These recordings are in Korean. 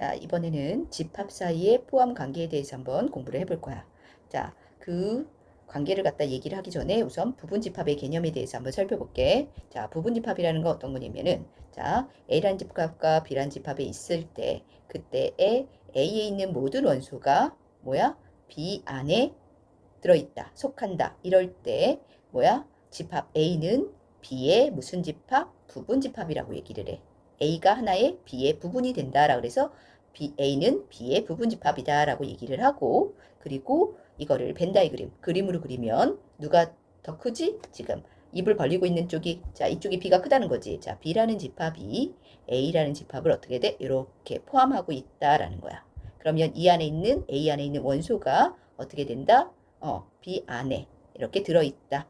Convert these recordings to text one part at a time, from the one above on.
자, 이번에는 집합 사이의 포함 관계에 대해서 한번 공부를 해볼 거야. 자, 그 관계를 갖다 얘기를 하기 전에 우선 부분 집합의 개념에 대해서 한번 살펴볼게. 자, 부분 집합이라는 건 어떤 거냐면은, 자, A라는 집합과 B라는 집합에 있을 때, 그때에 A에 있는 모든 원소가 뭐야? B 안에 들어있다, 속한다. 이럴 때 뭐야? 집합 A는 B의 무슨 집합? 부분 집합이라고 얘기를 해. A가 하나의 B의 부분이 된다라 그래서 A는 B의 부분 집합이다라고 얘기를 하고, 그리고 이거를 벤 다이그램 그림으로 그리면 누가 더 크지? 지금 입을 벌리고 있는 쪽이, 자, 이쪽이 B가 크다는 거지. 자, B라는 집합이 A라는 집합을 어떻게 돼? 이렇게 포함하고 있다라는 거야. 그러면 이 안에 있는 A 안에 있는 원소가 어떻게 된다? B 안에 이렇게 들어있다.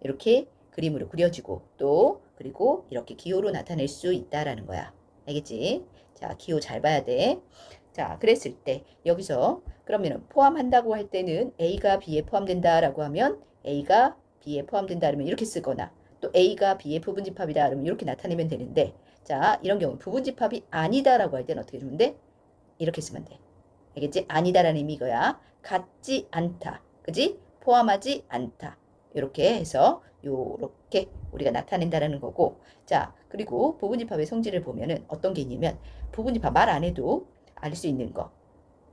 이렇게 그림으로 그려지고, 또 그리고 이렇게 기호로 나타낼 수 있다라는 거야. 알겠지? 자, 기호 잘 봐야 돼. 자, 그랬을 때 여기서 그러면 포함한다고 할 때는 A가 B에 포함된다라고 하면 A가 B에 포함된다 그러면 이렇게 쓰거나, 또 A가 B의 부분집합이다 그러면 이렇게 나타내면 되는데, 자, 이런 경우 부분집합이 아니다라고 할 때는 어떻게 주는데? 이렇게 쓰면 돼. 알겠지? 아니다라는 의미 이거야. 같지 않다. 그지? 포함하지 않다. 이렇게 해서 요렇게 우리가 나타낸다라는 거고. 자, 그리고 부분집합의 성질을 보면은 어떤 게 있냐면, 부분집합 말 안 해도 알 수 있는 거.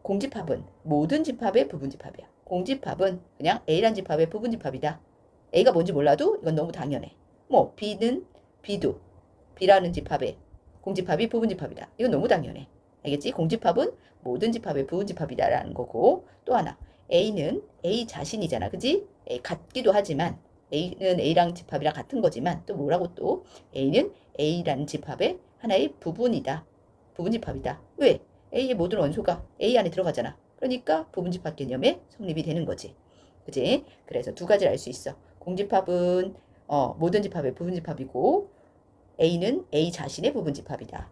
공집합은 모든 집합의 부분집합이야. 공집합은 그냥 A란 집합의 부분집합이다. A가 뭔지 몰라도 이건 너무 당연해. 뭐 B는 B도 B라는 집합의 공집합이 부분집합이다. 이건 너무 당연해. 알겠지? 공집합은 모든 집합의 부분집합이다라는 거고, 또 하나 A는 A 자신이잖아. 그지? A 같기도 하지만 A는 A랑 집합이랑 같은 거지만, 또 뭐라고, 또 A는 A라는 집합의 하나의 부분이다. 부분집합이다. 왜? A의 모든 원소가 A 안에 들어가잖아. 그러니까 부분집합 개념에 성립이 되는 거지. 그지? 그래서 두 가지를 알 수 있어. 공집합은 모든 집합의 부분집합이고, A는 A 자신의 부분집합이다.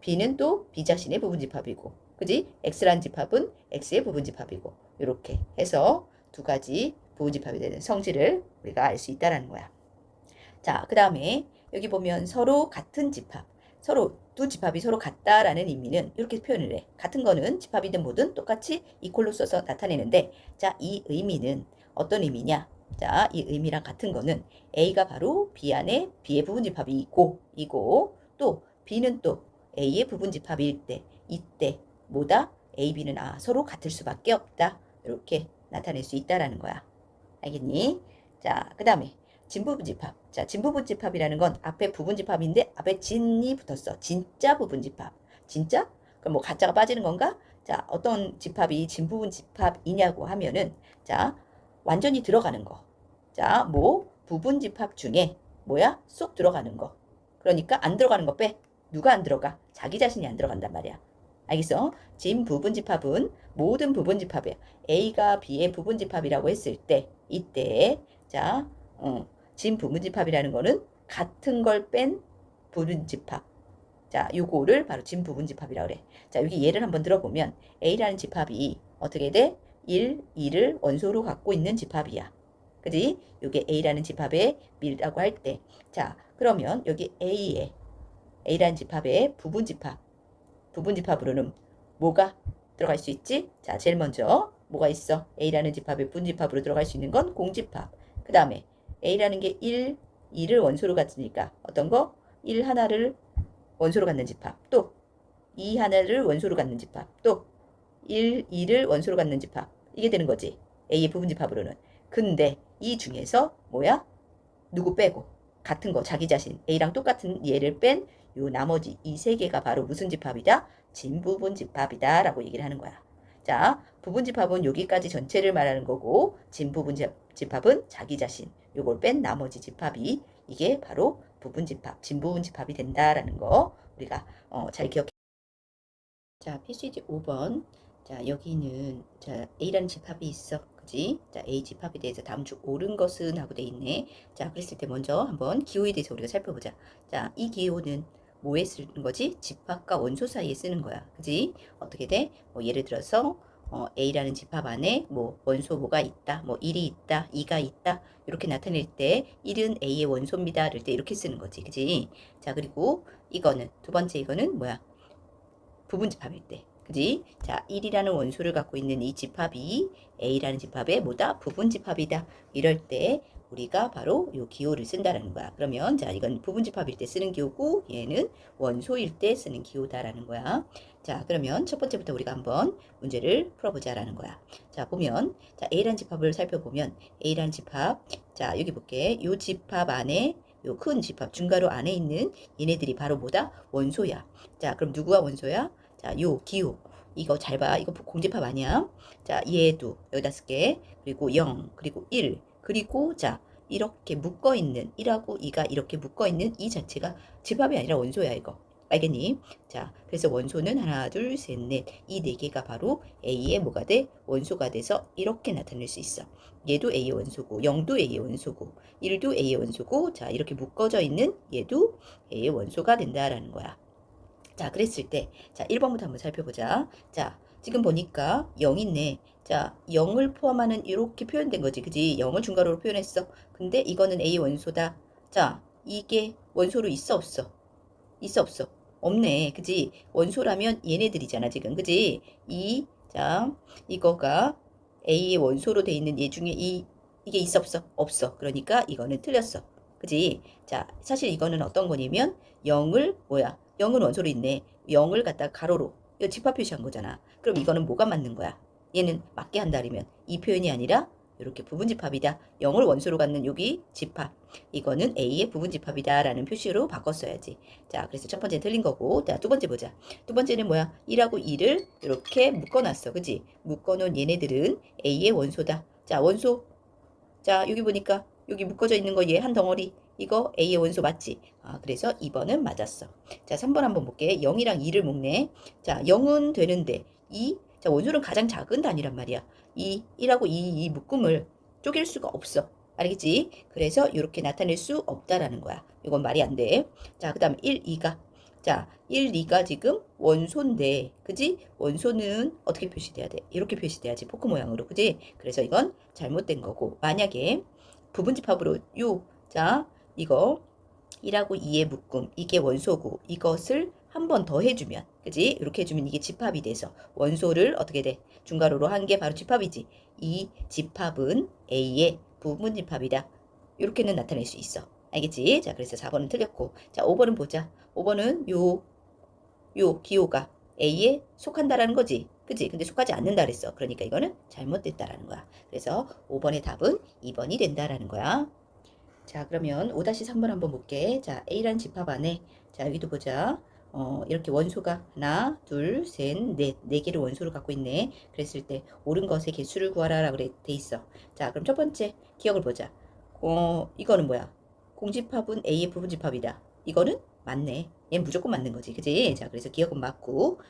B는 또 B 자신의 부분집합이고, 그지? X라는 집합은 X의 부분집합이고, 이렇게 해서 두 가지 부분집합이 되는 성질을 우리가 알 수 있다는 거야. 자, 그 다음에 여기 보면 서로 같은 집합, 서로 두 집합이 서로 같다라는 의미는 이렇게 표현을 해. 같은 거는 집합이든 뭐든 똑같이 이퀄로 써서 나타내는데, 자, 이 의미는 어떤 의미냐? 자, 이 의미랑 같은 거는 A가 바로 B 안에 B의 부분집합이 이고, 또 B는 또 A의 부분집합일 때, 이때 뭐다? A, B는 서로 같을 수밖에 없다. 이렇게 나타낼 수 있다라는 거야. 알겠니? 자, 그 다음에 진부분집합. 자, 진부분집합이라는 건 앞에 부분집합인데 앞에 진이 붙었어. 진짜 부분집합. 진짜? 그럼 뭐 가짜가 빠지는 건가? 자, 어떤 집합이 진부분집합이냐고 하면은, 자, 완전히 들어가는 거. 자, 뭐 부분집합 중에 뭐야? 쏙 들어가는 거. 그러니까 안 들어가는 거 빼. 누가 안 들어가? 자기 자신이 안 들어간단 말이야. 알겠어? 진부분집합은 모든 부분집합이야. A가 B의 부분집합이라고 했을 때, 이때, 자, 진부분집합이라는 거는 같은 걸 뺀 부분집합. 자, 요거를 바로 진부분집합이라고 그래. 자, 여기 예를 한번 들어보면 A라는 집합이 어떻게 돼? 1, 2를 원소로 갖고 있는 집합이야. 그지? 요게 A라는 집합의 밀라고 할 때, 자, 그러면 여기 A라는 집합의 부분집합으로는 뭐가 들어갈 수 있지? 자, 제일 먼저 뭐가 있어? A라는 집합의 부분집합으로 들어갈 수 있는 건 공집합. 그 다음에 A라는 게 1, 2를 원소로 갖으니까 어떤 거? 1 하나를 원소로 갖는 집합. 또 2 하나를 원소로 갖는 집합. 또 1, 2를 원소로 갖는 집합. 이게 되는 거지. A의 부분집합으로는. 근데 이 중에서 뭐야? 누구 빼고 같은 거, 자기 자신 A랑 똑같은 얘를 뺀 요 나머지 이 세 개가 바로 무슨 집합이다? 진부분 집합이다 라고 얘기를 하는 거야. 자, 부분 집합은 여기까지 전체를 말하는 거고, 진부분 집합은 자기 자신 요걸 뺀 나머지 집합이, 이게 바로 부분 집합, 진부분 집합이 된다라는 거 우리가 잘 기억해. 자, PCG 5번. 자, 여기는 자, A라는 집합이 있어. 그지? 자, A 집합에 대해서 다음 중 옳은 것은 하고 돼 있네. 자, 그랬을 때 먼저 한번 기호에 대해서 우리가 살펴보자. 자, 이 기호는 뭐에 쓰는 거지? 집합과 원소 사이에 쓰는 거야. 그지? 어떻게 돼? 뭐 예를 들어서 A라는 집합 안에 뭐 원소 뭐가 있다, 뭐 1이 있다, 2가 있다, 이렇게 나타낼 때 1은 A의 원소입니다. 이럴 때 이렇게 쓰는 거지. 그지? 자, 그리고 이거는 두 번째, 이거는 뭐야? 부분집합일 때. 그지? 자, 1이라는 원소를 갖고 있는 이 집합이 A라는 집합의 뭐다? 부분집합이다. 이럴 때 우리가 바로 요 기호를 쓴다라는 거야. 그러면 자, 이건 부분집합일 때 쓰는 기호고 얘는 원소일 때 쓰는 기호다라는 거야. 자, 그러면 첫 번째부터 우리가 한번 문제를 풀어보자라는 거야. 자, 보면 자, A라는 집합을 살펴보면 A라는 집합, 자, 여기 볼게. 요 집합 안에 요 큰 집합 중괄호 안에 있는 얘네들이 바로 뭐다? 원소야. 자, 그럼 누구가 원소야? 자, 요 기호. 이거 잘 봐. 이거 공집합 아니야. 자, 얘도 여기다 쓸게. 그리고 0, 그리고 1, 그리고 자, 이렇게 묶어 있는 1하고 2가 이렇게 묶어 있는 이 자체가 집합이 아니라 원소야, 이거. 알겠니? 자, 그래서 원소는 하나, 둘, 셋, 넷. 이 네 개가 바로 A의 뭐가 돼? 원소가 돼서 이렇게 나타낼 수 있어. 얘도 A의 원소고, 0도 A의 원소고, 1도 A의 원소고, 자, 이렇게 묶어져 있는 얘도 A의 원소가 된다라는 거야. 자, 그랬을 때, 자, 1번부터 한번 살펴보자. 자, 지금 보니까 0 있네. 자, 0을 포함하는 이렇게 표현된 거지. 그지? 0을 중괄호로 표현했어. 근데 이거는 A 원소다. 자, 이게 원소로 있어, 없어? 있어, 없어? 없네. 그지? 원소라면 얘네들이잖아, 지금. 그지? 자, 이거가 A의 원소로 돼 있는 얘 중에 이게 있어, 없어? 없어. 그러니까 이거는 틀렸어. 그지? 자, 사실 이거는 어떤 거냐면 0을 뭐야? 0은 원소로 있네. 0을 갖다가 가로로 이거 집합 표시한 거잖아. 그럼 이거는 뭐가 맞는 거야? 얘는 맞게 한다면 이 표현이 아니라 이렇게 부분집합이다. 0을 원소로 갖는 여기 집합. 이거는 A의 부분집합이다 라는 표시로 바꿨어야지. 자, 그래서 첫 번째는 틀린 거고. 자, 두 번째 보자. 두 번째는 뭐야? 1하고 2를 이렇게 묶어놨어. 그지? 묶어놓은 얘네들은 A의 원소다. 자, 원소. 자, 여기 보니까 여기 묶어져 있는 거 얘 한 덩어리. 이거 A의 원소 맞지? 아, 그래서 2번은 맞았어. 자, 3번 한번 볼게. 0이랑 2를 묶네. 자, 0은 되는데 2. 자, 원소는 가장 작은 단위란 말이야. 1하고 2, 이 묶음을 쪼갤 수가 없어. 알겠지? 그래서 이렇게 나타낼 수 없다라는 거야. 이건 말이 안 돼. 자, 그 다음 1, 2가. 자, 1, 2가 지금 원소인데, 그지? 원소는 어떻게 표시돼야 돼? 이렇게 표시돼야지. 포크 모양으로, 그지? 그래서 이건 잘못된 거고. 만약에 부분집합으로 자, 이거 1하고 2의 묶음, 이게 원소고, 이것을 한 번 더 해주면, 그지? 이렇게 해주면 이게 집합이 돼서 원소를 어떻게 돼? 중괄호로 한 게 바로 집합이지. 이 집합은 A의 부분집합이다. 이렇게는 나타낼 수 있어. 알겠지? 자, 그래서 4번은 틀렸고. 자, 5번은 보자. 5번은 요 기호가 A에 속한다라는 거지. 그지? 근데 속하지 않는다 그랬어. 그러니까 이거는 잘못됐다라는 거야. 그래서 5번의 답은 2번이 된다라는 거야. 자, 그러면 5-3번 한번 볼게. 자, A란 집합 안에, 자, 여기도 보자. 이렇게 원소가 하나, 둘, 셋, 넷, 네 개를 원소로 갖고 있네. 그랬을 때 옳은 것의 개수를 구하라 라고 돼 있어. 자, 그럼 첫 번째 기억을 보자. 이거는 뭐야? 공집합은 A의 부분집합이다. 이거는 맞네. 얘는 무조건 맞는 거지. 그지? 자, 그래서 기억은 맞고,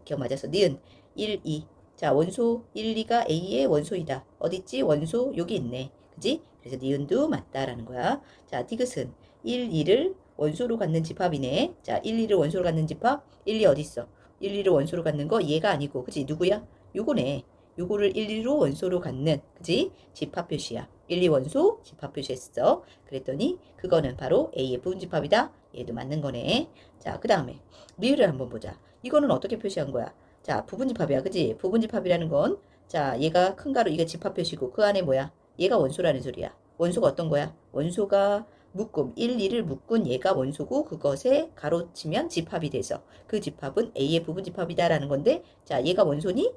기억 맞아서 니은 1, 2. 자, 원소 1, 2가 A의 원소이다. 어딨지? 원소 여기 있네. 그지? 그래서 니은도 맞다라는 거야. 자, 디귿은 1, 2를 원소로 갖는 집합이네. 자, 1, 2를 원소로 갖는 집합. 1, 2 어디 있어? 1, 2를 원소로 갖는 거 얘가 아니고, 그지? 누구야? 요거네. 요거를 1, 2로 원소로 갖는, 그지? 집합 표시야. 1, 2 원소 집합 표시했어. 그랬더니 그거는 바로 A의 부분집합이다. 얘도 맞는 거네. 자, 그 다음에 리을을 한번 보자. 이거는 어떻게 표시한 거야? 자, 부분집합이야. 그지? 부분집합이라는 건, 자, 얘가 큰 가로, 이게 집합 표시고 그 안에 뭐야? 얘가 원소라는 소리야. 원소가 어떤 거야? 원소가 묶음 1, 2를 묶은 얘가 원소고 그것에 가로치면 집합이 돼서 그 집합은 A의 부분집합이다라는 건데, 자, 얘가 원소니?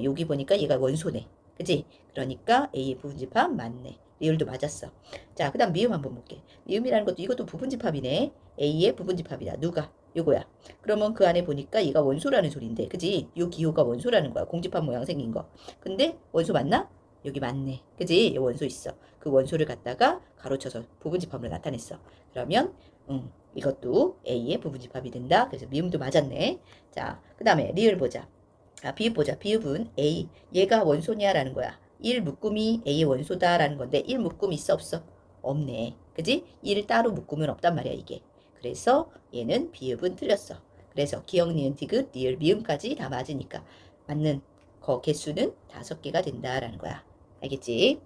여기 보니까 얘가 원소네. 그지? 그러니까 A의 부분집합 맞네. 리을도 맞았어. 자, 그 다음 미음 한번 볼게. 미음이라는 것도 이것도 부분집합이네. A의 부분집합이다. 누가? 요거야. 그러면 그 안에 보니까 얘가 원소라는 소리인데, 그지? 요 기호가 원소라는 거야. 공집합 모양 생긴 거. 근데 원소 맞나? 여기 맞네. 그지? 원소 있어. 그 원소를 갖다가 가로쳐서 부분집합으로 나타냈어. 그러면 이것도 A의 부분집합이 된다. 그래서 미음도 맞았네. 자, 그 다음에 리을 보자. 아, 비읍 보자. 비읍은 A. 얘가 원소냐라는 거야. 1 묶음이 A의 원소다라는 건데 1 묶음 있어 없어? 없네. 그지? 1 따로 묶으면 없단 말이야 이게. 그래서 얘는 비읍은 틀렸어. 그래서 기역, 니은, 디귿, 리을, 미음까지 다 맞으니까 맞는 거 개수는 5개가 된다라는 거야. 알겠지?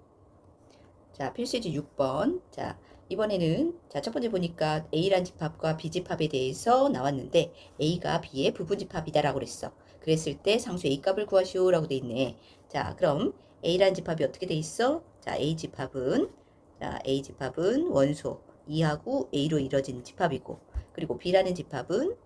자, 필수지 6번. 자, 이번에는 자, 첫 번째 보니까 A란 집합과 B 집합에 대해서 나왔는데 A가 B의 부분 집합이다라고 그랬어. 그랬을 때 상수 A 값을 구하시오라고 돼 있네. 자, 그럼 A란 집합이 어떻게 돼 있어? 자, A 집합은 원소 2하고 A로 이루어진 집합이고, 그리고 B라는 집합은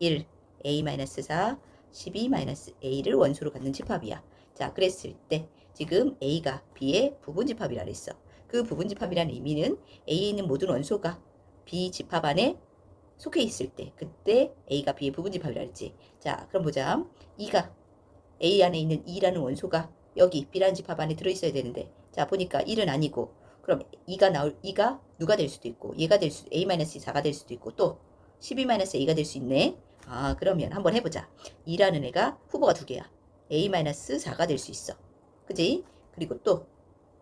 1, A-4, 12-A를 원소로 갖는 집합이야. 자, 그랬을 때 지금 A가 B의 부분 집합이라 그랬어. 그 부분 집합이라는 의미는 A에 있는 모든 원소가 B 집합 안에 속해 있을 때, 그때 A가 B의 부분 집합이라 했지. 자, 그럼 보자. 2가 A 안에 있는 2라는 원소가 여기 B라는 집합 안에 들어있어야 되는데, 자, 보니까 1은 아니고, 그럼 2가 누가 될 수도 있고, 얘가 될 수도, A-4가 될 수도 있고, 또 12-A가 될 수 있네. 아, 그러면 한번 해보자. 2라는 애가 후보가 두 개야. A-4가 될 수 있어. 그지? 그리고 또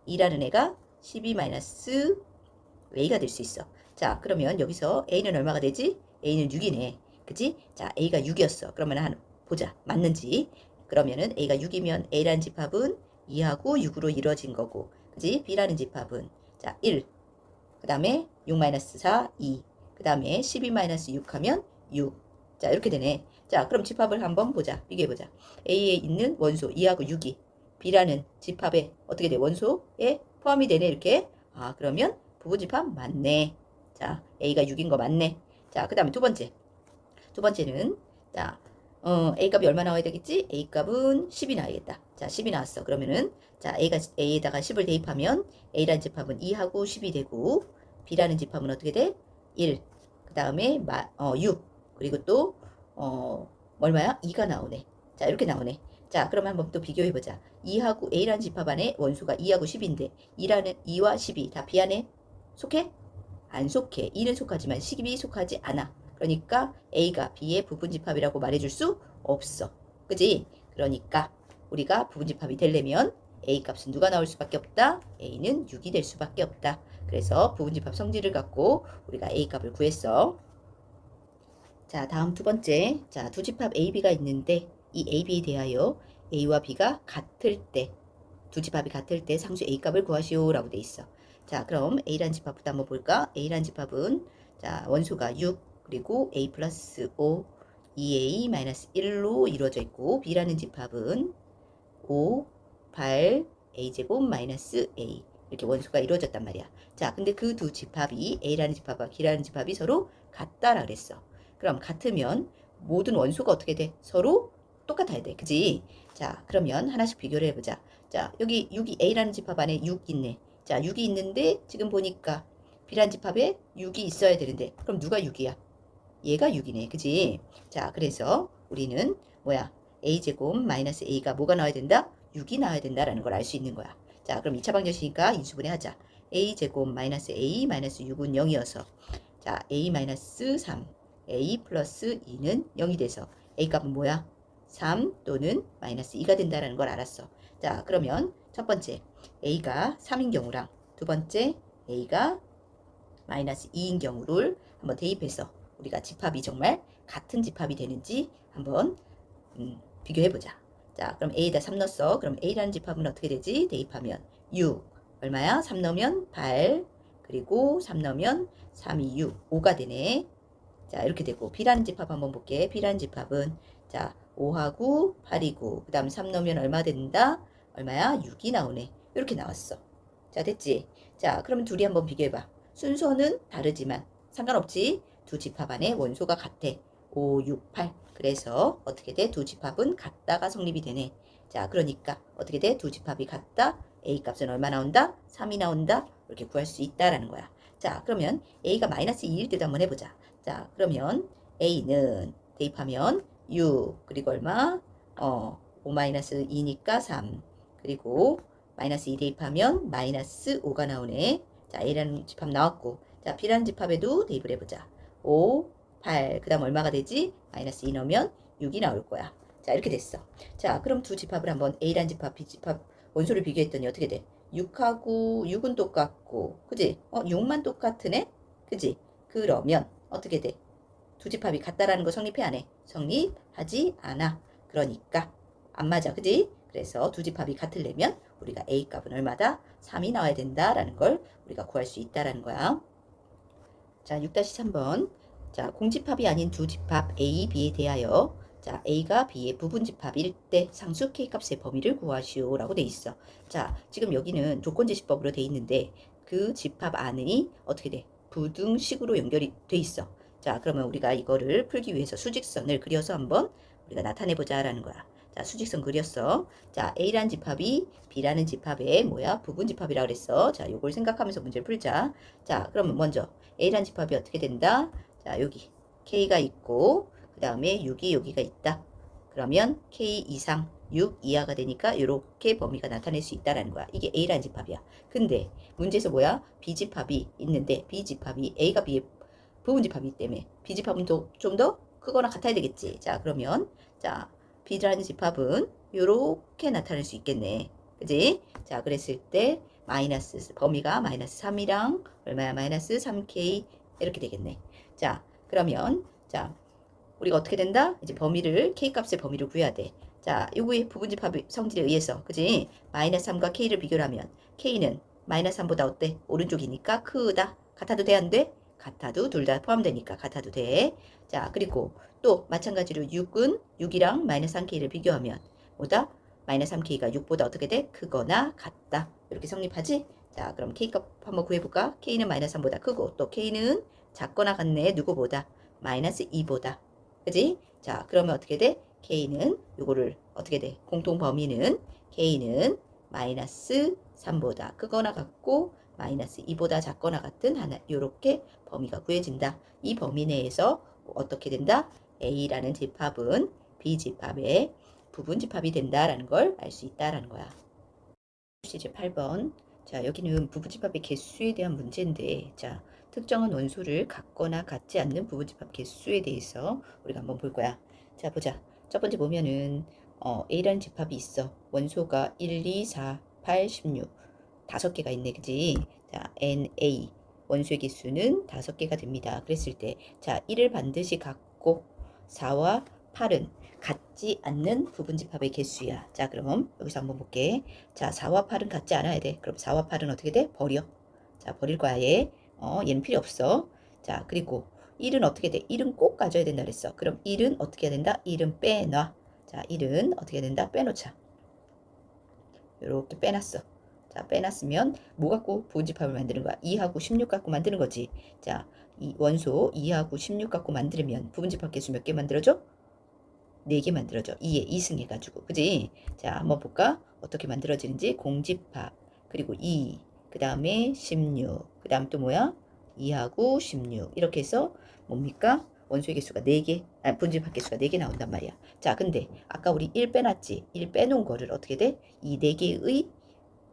2라는 애가 12-A가 될 수 있어. 자, 그러면 여기서 A는 얼마가 되지? A는 6이네. 그지? 자, A가 6이었어. 그러면 보자. 맞는지. 그러면은 A가 6이면 A라는 집합은 2하고 6으로 이루어진 거고, 그지? B라는 집합은 자 1, 그 다음에 6-4, 2, 그 다음에 12-6 하면 6. 자, 이렇게 되네. 자, 그럼 집합을 한번 보자. 비교해보자. A에 있는 원소 2하고 6이 B라는 집합에 어떻게 돼? 원소에 포함이 되네. 이렇게. 아, 그러면 부분집합 맞네. 자, A가 6인 거 맞네. 자, 그 다음에 두 번째는 자, A 값이 얼마 나와야 되겠지? A 값은 10이 나와야겠다. 자, 10이 나왔어. 그러면은 자, A에다가 10을 대입하면 A라는 집합은 2하고 10이 되고, B라는 집합은 어떻게 돼? 1. 그 다음에 6. 그리고 또 얼마야? 2가 나오네. 자, 이렇게 나오네. 자, 그러면 한번 또 비교해보자. 2하고 A라는 집합 안에 원수가 2하고 10인데 2와 10이 다 B 안에 속해? 안 속해. 2는 속하지만 10이 속하지 않아. 그러니까 A가 B의 부분집합이라고 말해줄 수 없어. 그지? 그러니까 우리가 부분집합이 되려면 A 값은 누가 나올 수밖에 없다? A는 6이 될 수밖에 없다. 그래서 부분집합 성질을 갖고 우리가 A 값을 구했어. 자, 다음 두 번째. 자, 두 집합 A, B가 있는데 이 A, B에 대하여 A와 B가 같을 때, 두 집합이 같을 때 상수 A 값을 구하시오라고 돼 있어. 자, 그럼 A란 집합부터 한번 볼까? A란 집합은 자, 원소가 6, 그리고 A 플러스 5, 2A 마이너스 1로 이루어져 있고, B라는 집합은 5, 8, A제곱 마이너스 A, 이렇게 원소가 이루어졌단 말이야. 자, 근데 그 두 집합이 A라는 집합과 B라는 집합이 서로 같다라 그랬어. 그럼 같으면 모든 원소가 어떻게 돼? 서로 똑같아야 돼. 그지? 자, 그러면 하나씩 비교를 해보자. 자, 여기 6이 A라는 집합 안에 6 있네. 자, 6이 있는데 지금 보니까 B라는 집합에 6이 있어야 되는데, 그럼 누가 6이야? 얘가 6이네. 그지? 자, 그래서 우리는 뭐야? A제곱 마이너스 A가 뭐가 나와야 된다? 6이 나와야 된다라는 걸 알 수 있는 거야. 자, 그럼 2차 방정식이니까 인수분해 하자. A제곱 마이너스 A 마이너스 6은 0이어서 자, A 마이너스 3, A 플러스 2는 0이 돼서 A 값은 뭐야? 3 또는 마이너스 2가 된다는 걸 알았어. 자, 그러면 첫 번째 A가 3인 경우랑 두 번째 A가 마이너스 2인 경우를 한번 대입해서 우리가 집합이 정말 같은 집합이 되는지 한번 비교해보자. 자, 그럼 A에다 3 넣었어. 그럼 A라는 집합은 어떻게 되지? 대입하면 6. 얼마야? 3 넣으면 8. 그리고 3 넣으면 3, 2, 6. 5가 되네. 자, 이렇게 되고 B라는 집합 한번 볼게. B라는 집합은 자, 5하고 8이고 그 다음 3 넣으면 얼마 된다? 얼마야? 6이 나오네. 이렇게 나왔어. 자, 됐지? 자, 그러면 둘이 한번 비교해봐. 순서는 다르지만 상관없지? 두 집합 안에 원소가 같아. 5, 6, 8. 그래서 어떻게 돼? 두 집합은 같다가 성립이 되네. 자, 그러니까 어떻게 돼? 두 집합이 같다. A 값은 얼마 나온다? 3이 나온다. 이렇게 구할 수 있다라는 거야. 자, 그러면 A가 마이너스 2일 때도 한번 해보자. 자, 그러면 A는 대입하면 6, 그리고 얼마? 5 마이너스 2니까 3. 그리고 마이너스 2 대입하면 마이너스 5가 나오네. 자, A라는 집합 나왔고, 자, B라는 집합에도 대입을 해보자. 5, 8, 그 다음 얼마가 되지? 마이너스 2 넣으면 6이 나올 거야. 자, 이렇게 됐어. 자, 그럼 두 집합을 한번 A라는 집합, B 집합 원소를 비교했더니 어떻게 돼? 6하고 6은 똑같고, 그지? 6만 똑같으네? 그지? 그러면 어떻게 돼? 두 집합이 같다라는 거 성립해 안 해? 성립하지 않아. 그러니까 안 맞아. 그지? 그래서 두 집합이 같으려면 우리가 A 값은 얼마다? 3이 나와야 된다라는 걸 우리가 구할 수 있다라는 거야. 자, 6-3번. 자, 공집합이 아닌 두 집합 A, B에 대하여 자, A가 B의 부분집합일 때 상수 K값의 범위를 구하시오 라고 돼 있어. 자, 지금 여기는 조건제시법으로 돼 있는데 그 집합 안이 어떻게 돼? 부등식으로 연결이 돼 있어. 자, 그러면 우리가 이거를 풀기 위해서 수직선을 그려서 한번 우리가 나타내 보자라는 거야. 자, 수직선 그렸어. 자, A라는 집합이 B라는 집합의 뭐야? 부분집합이라고 그랬어. 자, 요걸 생각하면서 문제를 풀자. 자, 그러면 먼저 A라는 집합이 어떻게 된다? 자, 여기 K가 있고 그 다음에 6이 여기가 있다. 그러면 K 이상 6 이하가 되니까 이렇게 범위가 나타낼 수 있다라는 거야. 이게 A라는 집합이야. 근데 문제에서 뭐야? B집합이 있는데 B집합이 A가 B의 부분집합이기 때문에 B집합은 좀 더 크거나 같아야 되겠지. 자, 그러면 자, B라는 집합은 이렇게 나타낼 수 있겠네. 그지? 자, 그랬을 때 마이너스 범위가 마이너스 3이랑 얼마야? 마이너스 3K 이렇게 되겠네. 자, 그러면 자, 우리가 어떻게 된다? 이제 범위를 K값의 범위를 구해야 돼. 자, 요거의 부분집합 성질에 의해서 그지? 마이너스 3과 K를 비교를 하면 K는 마이너스 3보다 어때? 오른쪽이니까 크다. 같아도 돼? 안 돼? 같아도 둘 다 포함되니까 같아도 돼. 자, 그리고 또 마찬가지로 6은 6이랑 마이너스 3K를 비교하면 뭐다? 마이너스 3K가 6보다 어떻게 돼? 크거나 같다. 이렇게 성립하지? 자, 그럼 K값 한번 구해볼까? K는 마이너스 3보다 크고 또 K는 작거나 같네. 누구보다? 마이너스 2보다. 그지? 자, 그러면 어떻게 돼? K는 요거를 어떻게 돼? 공통 범위는 K는 마이너스 3보다 크거나 같고 마이너스 2보다 작거나 같은 하나 요렇게 범위가 구해진다. 이 범위 내에서 어떻게 된다? A라는 집합은 B집합의 부분집합이 된다라는 걸 알 수 있다라는 거야. 이제 8번. 자, 여기는 부분집합의 개수에 대한 문제인데 자, 특정한 원소를 같거나 같지 않는 부분집합 개수에 대해서 우리가 한번 볼 거야. 자, 보자. 첫 번째 보면은 A라는 집합이 있어. 원소가 1, 2, 4, 8, 16 다섯 개가 있네. 그지? 자, NA 원소의 개수는 5개가 됩니다. 그랬을 때 자, 1을 반드시 갖고 4와 8은 같지 않는 부분집합의 개수야. 자, 그럼 여기서 한번 볼게. 자, 4와 8은 같지 않아야 돼. 그럼 4와 8은 어떻게 돼? 버려. 자, 버릴 거야, 얘. 얘는 필요 없어. 자, 그리고 1은 어떻게 돼? 1은 꼭 가져야 된다 그랬어. 그럼 1은 어떻게 해야 된다? 1은 빼놔. 자, 1은 어떻게 해야 된다? 빼놓자. 이렇게 빼놨어. 자, 빼놨으면 뭐 갖고 부분집합을 만드는 거야? 2하고 16 갖고 만드는 거지. 자, 이 원소 2하고 16 갖고 만들면 부분집합 개수 몇 개 만들어줘? 4개 만들어줘. 2에 2승 해가지고. 그지? 자, 한번 볼까? 어떻게 만들어지는지. 공집합. 그리고 2. 그 다음에 16. 그 다음 또 뭐야? 2하고 16. 이렇게 해서 뭡니까? 원소의 개수가 4개. 분집합 개수가 4개 나온단 말이야. 자, 근데 아까 우리 1 빼놨지? 1 빼놓은 거를 어떻게 돼? 이 4개의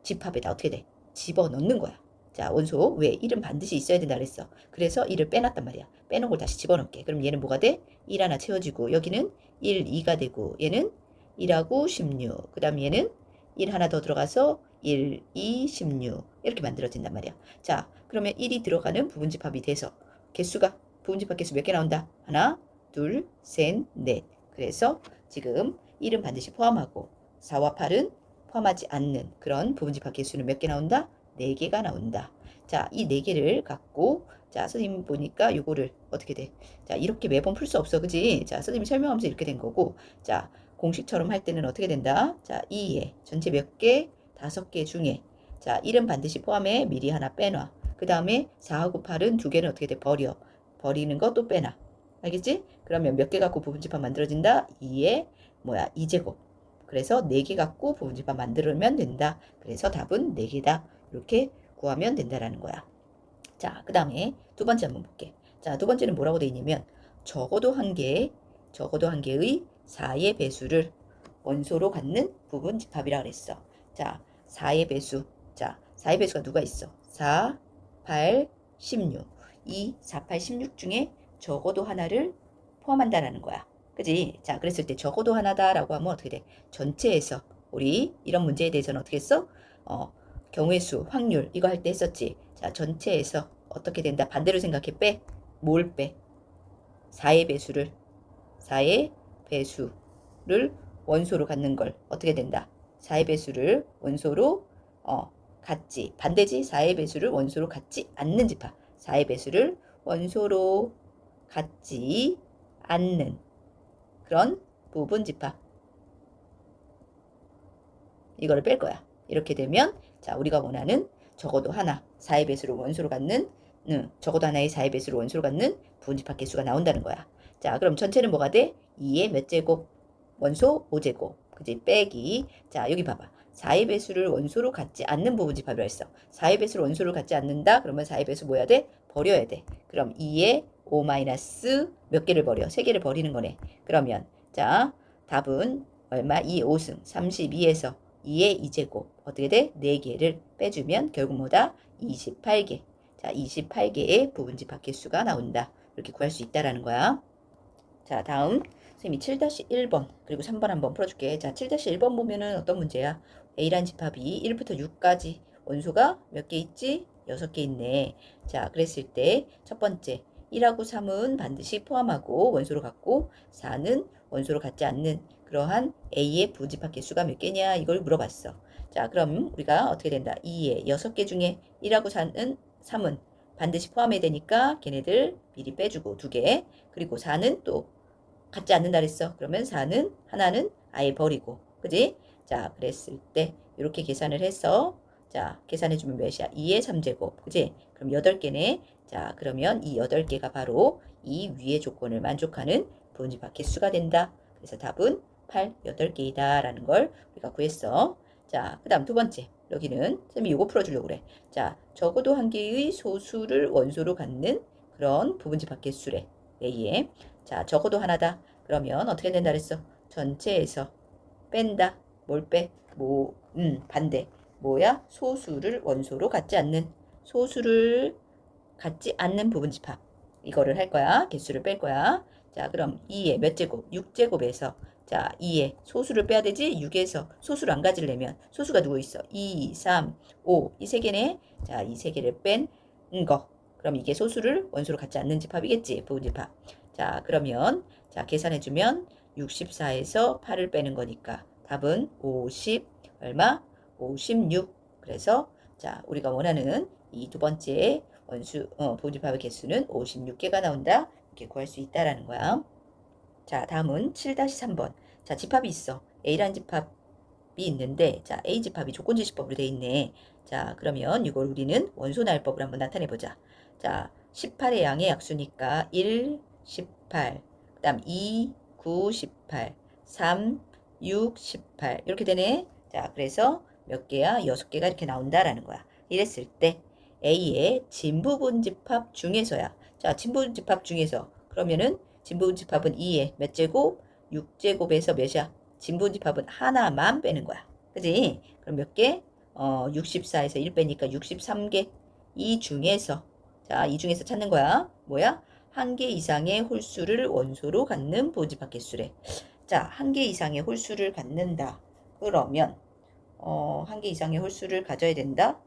집합에다 어떻게 돼? 집어넣는 거야. 자, 원소 왜 1은 반드시 있어야 된다 그랬어. 그래서 1을 빼놨단 말이야. 빼놓은 걸 다시 집어넣게. 그럼 얘는 뭐가 돼? 1 하나 채워지고 여기는 1, 2가 되고 얘는 1하고 16. 그 다음 얘는 1 하나 더 들어가서 1, 2, 16 이렇게 만들어진단 말이야. 자, 그러면 1이 들어가는 부분집합이 돼서 개수가 부분집합 개수 몇 개 나온다? 하나, 둘, 셋, 넷. 그래서 지금 1은 반드시 포함하고 4와 8은 포함하지 않는 그런 부분집합 개수는 몇 개 나온다? 4개가 나온다. 자, 이 4개를 갖고 자, 선생님 보니까 요거를 어떻게 돼? 자, 이렇게 매번 풀 수 없어. 그지? 자, 선생님이 설명하면서 이렇게 된 거고 자, 공식처럼 할 때는 어떻게 된다? 자, 2에 전체 몇 개? 5개 중에 자, 1은 반드시 포함해. 미리 하나 빼놔. 그 다음에 4하고 8은 2개는 어떻게 돼? 버려. 버리는 거 또 빼놔. 알겠지? 그러면 몇 개 갖고 부분집합 만들어진다? 2에 뭐야? 2제곱. 그래서 4개 갖고 부분집합 만들면 된다. 그래서 답은 4개다. 이렇게 구하면 된다라는 거야. 자, 그 다음에 두 번째 한번 볼게. 자, 두 번째는 뭐라고 되어 있냐면 적어도 한 개의 4의 배수를 원소로 갖는 부분집합이라 그랬어. 자, 4의 배수. 자, 4의 배수가 누가 있어? 4, 8, 16. 이 4, 8, 16 중에 적어도 하나를 포함한다라는 거야. 그지? 자, 그랬을 때 적어도 하나다라고 하면 어떻게 돼? 전체에서 우리 이런 문제에 대해서는 어떻게 했어? 경우의 수, 확률 이거 할 때 했었지. 자, 전체에서 어떻게 된다? 반대로 생각해. 빼. 뭘 빼? 4의 배수를 4의 배수를 원소로 갖는 걸 어떻게 된다? 4의 배수를 원소로 갖지. 반대지. 4의 배수를 원소로 갖지 않는 집합. 4의 배수를 원소로 같지 않는 그런 부분집합. 이거를 뺄 거야. 이렇게 되면 자, 우리가 원하는 적어도 하나 4의 배수로 원소로 갖는 적어도 하나의 4의 배수로 원소로 갖는 부분집합 개수가 나온다는 거야. 자, 그럼 전체는 뭐가 돼? 2의 몇 제곱? 원소 5제곱. 그지? 빼기. 자, 여기 봐봐. 4의 배수를 원소로 갖지 않는 부분집합이라 했어. 4의 배수를 원소로 갖지 않는다? 그러면 4의 배수 뭐야 돼? 버려야 돼. 그럼 2의 5 마이너스 몇 개를 버려? 3개를 버리는 거네. 그러면 자, 답은 얼마? 2, 5승 32에서 2의 2제곱 어떻게 돼? 4개를 빼주면 결국 뭐다? 28개. 자, 28개의 부분집합 개수가 나온다. 이렇게 구할 수 있다라는 거야. 자, 다음 선생님이 7-1번 그리고 3번 한번 풀어줄게. 자, 7-1번 보면은 어떤 문제야? A란 집합이 1부터 6까지 원소가 몇 개 있지? 6개 있네. 자, 그랬을 때 첫 번째 1하고 3은 반드시 포함하고 원소로 갖고 4는 원소로 갖지 않는 그러한 A의 부집합 개수가 몇 개냐 이걸 물어봤어. 자, 그럼 우리가 어떻게 된다? 2의 6개 중에 1하고 3은 반드시 포함해야 되니까 걔네들 미리 빼주고 2개. 그리고 4는 또 갖지 않는다 그랬어. 그러면 4는 하나는 아예 버리고. 그지? 자, 그랬을 때 이렇게 계산을 해서 자, 계산해주면 몇이야? 2의 3제곱. 그지? 그럼 8개네. 자, 그러면 이 8개가 바로 이 위의 조건을 만족하는 부분집합 개수가 된다. 그래서 답은 8, 8개이다 라는 걸 우리가 구했어. 자, 그 다음 두 번째. 여기는 선생님이 이거 풀어주려고 그래. 자, 적어도 한 개의 소수를 원소로 갖는 그런 부분집합 개수래. A에. 자, 적어도 하나다. 그러면 어떻게 된다 그랬어? 전체에서 뺀다. 뭘 빼? 반대. 뭐야? 소수를 원소로 갖지 않는. 소수를 갖지 않는 부분집합. 이거를 할 거야. 개수를 뺄 거야. 자, 그럼 2의 몇 제곱? 6제곱에서 자, 2의 소수를 빼야 되지? 6에서 소수를 안 가지려면 소수가 누구 있어? 2, 3, 5. 이 세 개네. 자, 이 세 개를 뺀 거. 그럼 이게 소수를 원소로 갖지 않는 집합이겠지? 부분집합. 자, 그러면 자, 계산해주면 64에서 8을 빼는 거니까 답은 50 얼마? 56. 그래서 자, 우리가 원하는 이 두 번째 부분집합의 개수는 56개가 나온다. 이렇게 구할 수 있다라는 거야. 자, 다음은 7-3번. 자, 집합이 있어. A라는 집합이 있는데 자, A 집합이 조건지시법으로 돼 있네. 자, 그러면 이걸 우리는 원소나열법으로 한번 나타내 보자. 자, 18의 양의 약수니까 1, 18, 그 다음 2, 9, 18, 3, 6, 18 이렇게 되네. 자, 그래서 몇 개야? 6개가 이렇게 나온다라는 거야. 이랬을 때 A의 진부분집합 중에서야. 자, 진부분집합 중에서 그러면은 진부분집합은 2의 몇 제곱? 6제곱에서 몇이야? 진부분집합은 하나만 빼는 거야. 그지? 그럼 몇 개? 64에서 1 빼니까 63개. 이 중에서 자, 이 중에서 찾는 거야. 뭐야? 한 개 이상의 홀수를 원소로 갖는 부분집합 개수래. 자, 한 개 이상의 홀수를 갖는다. 그러면 한 개 이상의 홀수를 가져야 된다.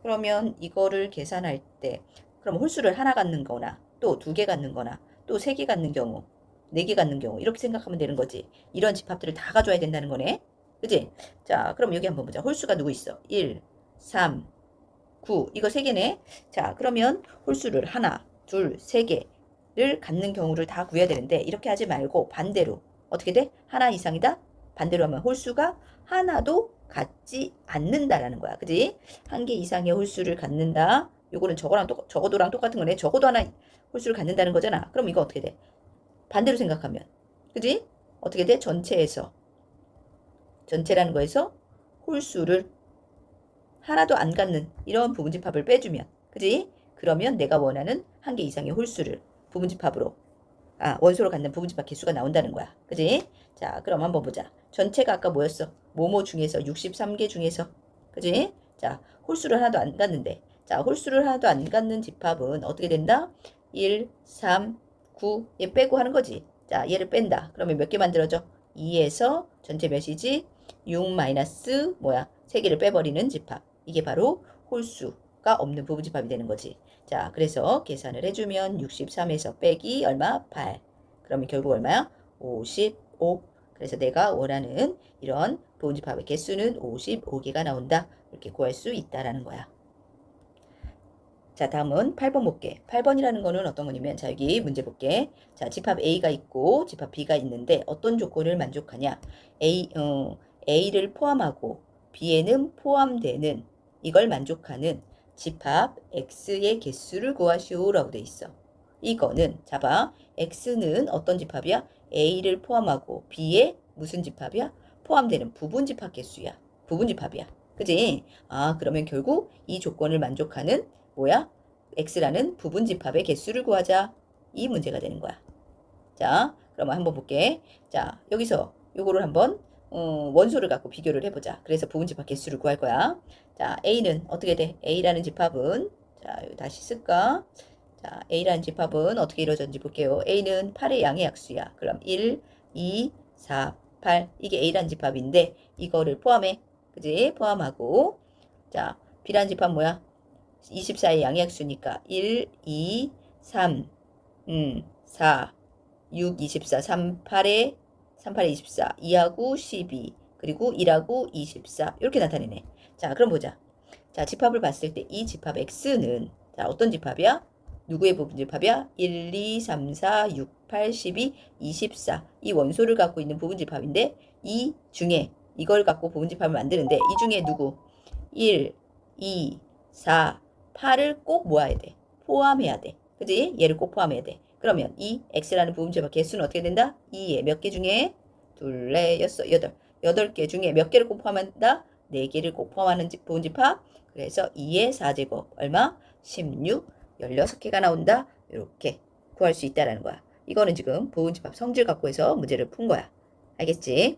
그러면 이거를 계산할 때 그럼 홀수를 하나 갖는 거나 또 2개 갖는 거나 또 3개 갖는 경우 4개 갖는 경우 이렇게 생각하면 되는 거지. 이런 집합들을 다 가져야 된다는 거네. 그지? 자, 그럼 여기 한번 보자. 홀수가 누구 있어? 1, 3, 9. 이거 3개네. 자, 그러면 홀수를 하나, 둘, 3개를 갖는 경우를 다 구해야 되는데 이렇게 하지 말고 반대로 어떻게 돼? 하나 이상이다? 반대로 하면 홀수가 하나도 갖지 않는다라는 거야. 그지? 한 개 이상의 홀수를 갖는다. 요거는 적어도랑 똑같은 거네. 적어도 하나 홀수를 갖는다는 거잖아. 그럼 이거 어떻게 돼? 반대로 생각하면. 그지? 어떻게 돼? 전체라는 거에서 홀수를 하나도 안 갖는 이런 부분집합을 빼주면. 그지? 그러면 내가 원하는 한 개 이상의 홀수를 부분집합으로 원소로 갖는 부분집합 개수가 나온다는 거야. 그지? 자, 그럼 한번 보자. 전체가 아까 뭐였어? 뭐뭐 중에서 63개 중에서. 그지? 자, 홀수를 하나도 안 갖는데. 자, 홀수를 하나도 안 갖는 집합은 어떻게 된다? 1, 3, 9. 얘 빼고 하는 거지. 자, 얘를 뺀다. 그러면 몇 개 만들어져? 2에서 전체 몇이지? 6 마이너스 뭐야? 3개를 빼버리는 집합. 이게 바로 홀수가 없는 부분집합이 되는 거지. 자, 그래서 계산을 해주면 63에서 빼기 얼마? 8. 그러면 결국 얼마야? 55. 그래서 내가 원하는 이런 부분집합의 개수는 55개가 나온다. 이렇게 구할 수 있다라는 거야. 자, 다음은 8번 볼게. 8번이라는 거는 어떤 거냐면, 자, 여기 문제 볼게. 자, 집합 A가 있고, 집합 B가 있는데, 어떤 조건을 만족하냐? A를 포함하고, B에는 포함되는, 이걸 만족하는 집합 X의 개수를 구하시오라고 돼 있어. 이거는, 자, 봐. X는 어떤 집합이야? A를 포함하고, B에 무슨 집합이야? 포함되는 부분 집합 개수야. 부분 집합이야. 그지? 아, 그러면 결국 이 조건을 만족하는 뭐야? x라는 부분 집합의 개수를 구하자. 이 문제가 되는 거야. 자, 그러면 한번 볼게. 자, 여기서 요거를 한번 원소를 갖고 비교를 해보자. 그래서 부분 집합 개수를 구할 거야. 자, a는 어떻게 돼? a라는 집합은 자, 여기 다시 쓸까? 자, a라는 집합은 어떻게 이루어졌는지 볼게요. a는 8의 양의 약수야. 그럼 1, 2, 4, 8 이게 a라는 집합인데 이거를 포함해. 그지? 포함하고 자, b라는 집합 뭐야? 24의 양약수니까 1, 2, 3, 4, 6, 24, 38에 24, 2하고 12, 그리고 1하고 24 이렇게 나타내네. 자, 그럼 보자. 자, 집합을 봤을 때 이 집합 X는 자, 어떤 집합이야? 누구의 부분 집합이야? 1, 2, 3, 4, 6, 8, 12, 24. 이 원소를 갖고 있는 부분 집합인데 이 중에 이걸 갖고 부분 집합을 만드는데 이 중에 누구? 1, 2, 4, 8을 꼭 모아야 돼. 포함해야 돼. 그지? 얘를 꼭 포함해야 돼. 그러면 이 x라는 부분 집합 개수는 어떻게 된다? 2에 몇 개 중에? 둘, 넷, 여섯, 여덟. 8개 중에 몇 개를 꼭 포함한다? 4개를 꼭 포함하는 부분 집합. 그래서 2의 4제곱 얼마? 16, 16개가 나온다. 이렇게 구할 수 있다라는 거야. 이거는 지금 부분 집합 성질 갖고 해서 문제를 푼 거야. 알겠지?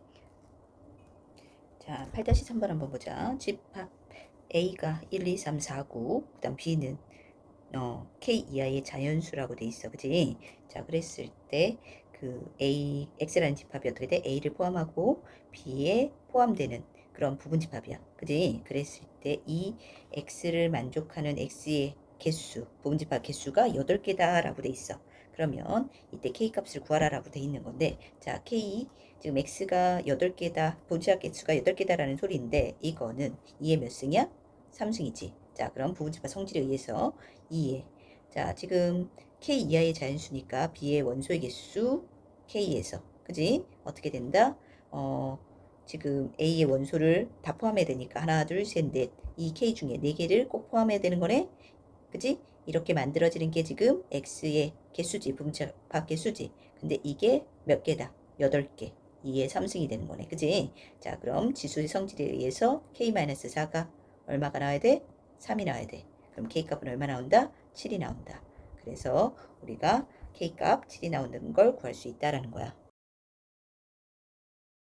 자, 8-3번 한번 보자. 집합 A가 1, 2, 3, 4, 9, 그 다음 B는 K 이하의 자연수라고 돼 있어. 그지? 자, 그랬을 때 그 X라는 집합이 어떻게 돼? A를 포함하고 B에 포함되는 그런 부분 집합이야. 그지? 그랬을 때 이 X를 만족하는 X의 개수, 부분 집합 개수가 8개다라고 돼 있어. 그러면 이때 K 값을 구하라라고 돼 있는 건데, 자, K 지금 X가 8개다, 부분 집합 개수가 8개다라는 소리인데 이거는 2의 몇 승이야? 3승이지. 자, 그럼 부분 집합 성질에 의해서 2에 자, 지금 K 이하의 자연수니까 B의 원소의 개수 K에서 그지? 어떻게 된다? 지금 A의 원소를 다 포함해야 되니까 하나, 둘, 셋, 넷. 이 K 중에 4개를 꼭 포함해야 되는 거네. 그지? 이렇게 만들어지는 게 지금 X의 개수지. 부분 집합 개수지. 근데 이게 몇 개다? 8개. 2의 3승이 되는 거네. 그지? 자, 그럼 지수의 성질에 의해서 K-4가 얼마가 나와야 돼? 3이 나와야 돼. 그럼 K값은 얼마 나온다? 7이 나온다. 그래서 우리가 K값 7이 나오는 걸 구할 수 있다라는 거야.